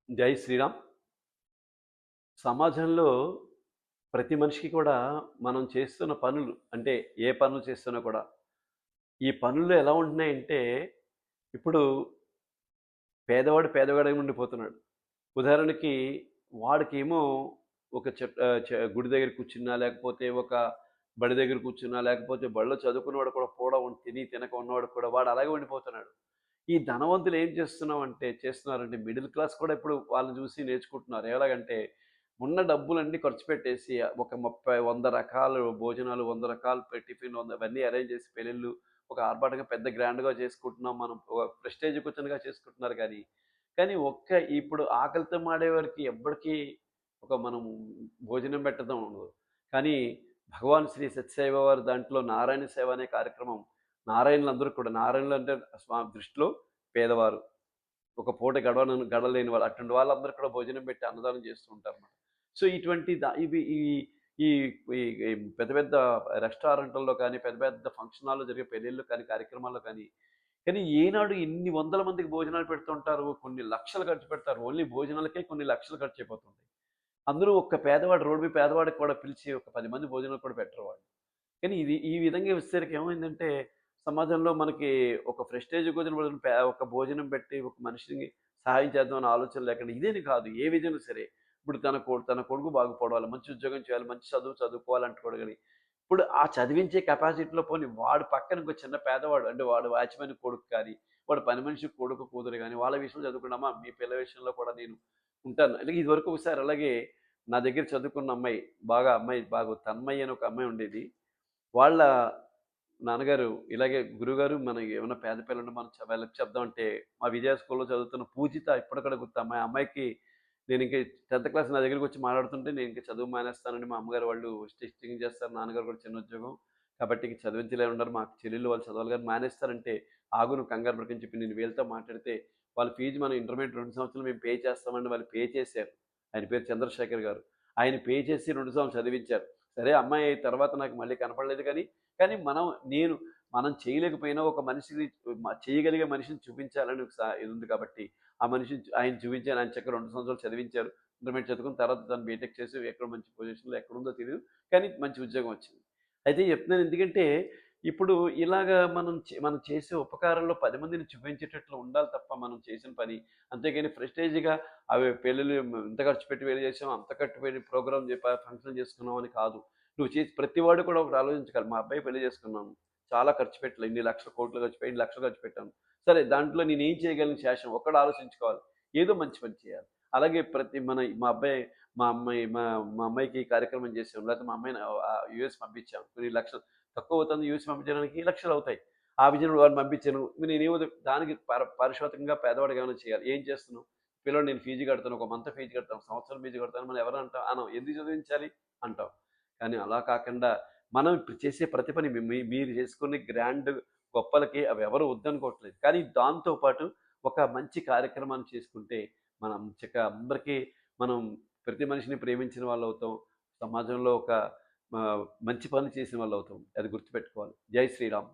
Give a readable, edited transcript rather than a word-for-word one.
జై శ్రీరామ్. సమాజంలో ప్రతి మనిషికి కూడా మనం చేస్తున్న పనులు అంటే ఏ పనులు చేస్తున్నా కూడా ఈ పనులు ఎలా ఉంటున్నాయంటే ఇప్పుడు పేదవాడిగా ఉండిపోతున్నాడు. ఉదాహరణకి వాడికేమో ఒక గుడి దగ్గర కూర్చున్నా, లేకపోతే ఒక బడి దగ్గర కూర్చున్నా, లేకపోతే బడిలో చదువుకున్నవాడు కూడా తిని తినక ఉన్నవాడు కూడా వాడు అలాగే ఉండిపోతున్నాడు. ఈ ధనవంతులు ఏం చేస్తున్నారంటే మిడిల్ క్లాస్ కూడా ఇప్పుడు వాళ్ళని చూసి నేర్చుకుంటున్నారు. ఎలాగంటే ఉన్న డబ్బులన్నీ ఖర్చు పెట్టేసి ఒక 30, 100 రకాలు భోజనాలు, 100 రకాలు టిఫిన్‌లు ఇవన్నీ అరేంజ్ చేసి పెళ్ళిళ్ళు ఒక ఆర్భాటంగా పెద్ద గ్రాండ్‌గా చేసుకుంటున్నాం. మనం ఒక ప్రెస్టేజ్ కూర్చొనిగా చేసుకుంటున్నారు కానీ, కానీ ఇప్పుడు ఆకలితో మాడేవారికి ఎవ్వడికి మనం భోజనం పెట్టడం ఉండదు. కానీ భగవాన్ శ్రీ సత్యసాయి వారి దాంట్లో నారాయణ సేవ అనే కార్యక్రమం నారాయణులందరూ కూడా నారాయణులు అంటే దృష్టిలో పేదవారు. ఒక పూట గడవలేని వాళ్ళు. అటువంటి వాళ్ళందరూ కూడా భోజనం పెట్టి అన్నదానం చేస్తూ ఉంటారన్నమాట. సో, ఇటువంటి ద ఇవి ఈ ఈ ఈ ఈ పెద్ద పెద్ద రెస్టారెంట్‌ల్లో కానీ, పెద్ద పెద్ద ఫంక్షన్ హాల్‌లో జరిగే పెళ్ళిళ్ళు కానీ, కార్యక్రమాల్లో కానీ, కానీ ఈనాడు ఇన్ని వందల మందికి భోజనాలు పెడుతుంటారు. కొన్ని లక్షలు ఖర్చు పెడతారు. ఓన్లీ భోజనాలకే కొన్ని లక్షలు ఖర్చయిపోతుంటాయి. అందులో ఒక్క పేదవాడు రోడ్డు మీద పేదవాడికి కూడా పిలిచి ఒక 10 మంది భోజనాలు కూడా పెట్టరు వాళ్ళు. కానీ ఇది ఈ విధంగా వచ్చేసరికి ఏమైందంటే, సమాజంలో మనకి ఒక ప్రెస్టేజ్ కోసం ఒక భోజనం పెట్టి ఒక మనిషిని సహాయం చేద్దాం అనే ఆలోచన లేకుండా ఇదేని కాదు. ఏ విధంగా సరే. ఇప్పుడు తన కొడుకు బాగుపడాలి, మంచి ఉద్యోగం చేయాలి, మంచి చదువు చదువుకోవాలంటాడు గాని, ఇప్పుడు ఆ చదివించే కెపాసిటీలో పోనీ వాడు పక్కన ఇంకో చిన్న పేదవాడు అంటే వాడు వాచ్‌మెన్ కొడుకు కానీ, వాడు పని మనిషి కొడుకు, కూతురు గాని వాళ్ళ విషయంలో చదువుకుంటే, అమ్మా మీ పిల్ల విషయంలో కూడా నేను ఉంటాను. అలాగే ఇదివరకు ఒకసారి అలాగే నా దగ్గర చదువుకున్న అమ్మాయి బాగా తన్మయి అని ఒక అమ్మాయి ఉండేది. వాళ్ళ నాన్నగారు ఇలాగే "గురువుగారు మనకి ఏమన్నా పేద పిల్లంటే మనం వీళ్ళకి చెప్దామంటే" మా విజయ స్కూల్‌లో చదువుతున్న పూజిత ఇప్పటికి కూడా గుర్తు. అమ్మాయికి నేను ఇంక 10థ్ క్లాస్ నా దగ్గరికొచ్చి మాట్లాడుతుంటే, "నేను ఇంక చదువు మానేస్తానండి. మా అమ్మగారు వాళ్ళు స్టిచింగ్ చేస్తారు. నాన్నగారు కూడా చిన్న ఉద్యోగం. కాబట్టి ఇంక చదివించలేరు ఉన్నారు. మాకు చెల్లెళ్ళు వాళ్ళు చదవాలి గాని మానేస్తారంటే, ఆగు నువ్వు కంగారు పడకని" చెప్పి నేను వీళ్ళతో మాట్లాడితే, వాళ్ళ ఫీజు మనం ఇంటర్మీడియేట్ 2 సంవత్సరాలు మేము పే చేస్తామండి. వాళ్ళు పే చేశారు. ఆయన పేరు చంద్రశేఖర్ గారు. ఆయన పే చేసి 2 సంవత్సరాలు చదివించారు. సరే అమ్మాయి తర్వాత నాకు మళ్ళీ కనపడలేదు కానీ, కానీ మనం చేయలేకపోయినా ఒక మనిషిని చేయగలిగే మనిషిని చూపించాలని ఒక ఇది ఉంది కాబట్టి, ఆ మనిషిని ఆయన చూపించారు. ఆయన చక్కగా 2 సంవత్సరాలు చదివించారు. ఇంటర్మీడియేట్ చదువుకున్న తర్వాత తను బీటెక్ చేసి ఎక్కడో మంచి పొజిషన్‌లో ఎక్కడుందో తెలీదు. కానీ మంచి ఉద్యోగం వచ్చింది. అయితే చెప్తున్నాను ఎందుకంటే, ఇప్పుడు ఇలాగా మనం చేసే ఉపకారంలో 10 మందిని చూపించేటట్లు ఉండాలి తప్ప మనం చేసిన పని. అంతేగాని ప్రెస్టేజ్‌గా అవి పెళ్ళిళ్ళు ఇంత ఖర్చు పెట్టి పెళ్లి చేసాం, అంత ఖర్చు పెట్టి ప్రోగ్రామ్ ఫంక్షన్ చేసుకున్నాం అని కాదు. నువ్వు చేసి ప్రతి వాడు కూడా ఒకటి ఆలోచించగలరు. మా అబ్బాయి పెళ్లి చేసుకున్నాను. చాలా ఖర్చు పెట్టలే. ఇన్ని లక్షల కోట్లు ఖర్చు పెట్టి, ఇన్ని లక్షలు ఖర్చు పెట్టాను. సరే దాంట్లో నేనేం చేయగలను శేషం ఒక్కడు ఆలోచించుకోవాలి. ఏదో మంచి పని చేయాలి. అలాగే మా అబ్బాయి మా అమ్మాయి మా మా అమ్మాయికి ఈ కార్యక్రమం చేసాం. లేకపోతే మా అమ్మాయిని యూఎస్ పంపించాం. కొన్ని లక్షలు తక్కువ అవుతుంది యూఎస్ పంపించడానికి లక్షలవుతాయి. ఆ విజయంలో వాడిని పంపించాను. నేనేమో దానికి పారిశ్రామికంగా పేదవాడికి ఏమైనా చేయాలి. ఏం చేస్తున్నావు? పిల్లోడు నేను ఫీజు కడతాను. ఒక మంత్ ఫీజు కడతాను. సంవత్సరం ఫీజు కడతాను. మనం ఎవరు అంటాం? అనం. ఎందుకు చదివించాలి? అంటాం. కానీ అలా కాకుండా మనం ఇప్పుడు చేసే ప్రతి పని మీరు చేసుకునే గ్రాండ్ గొప్పలకి అవి ఎవరు వద్దనుకోవట్లేదు. కానీ దాంతో పాటు ఒక మంచి కార్యక్రమాన్ని చేసుకుంటే మనం అందరికీ మనం ప్రతి మనిషిని ప్రేమించిన వాళ్ళవుతాం. సమాజంలో ఒక మంచి పని చేసిన వాళ్ళవుతాం. అది గుర్తుపెట్టుకోవాలి. జై శ్రీరామ్.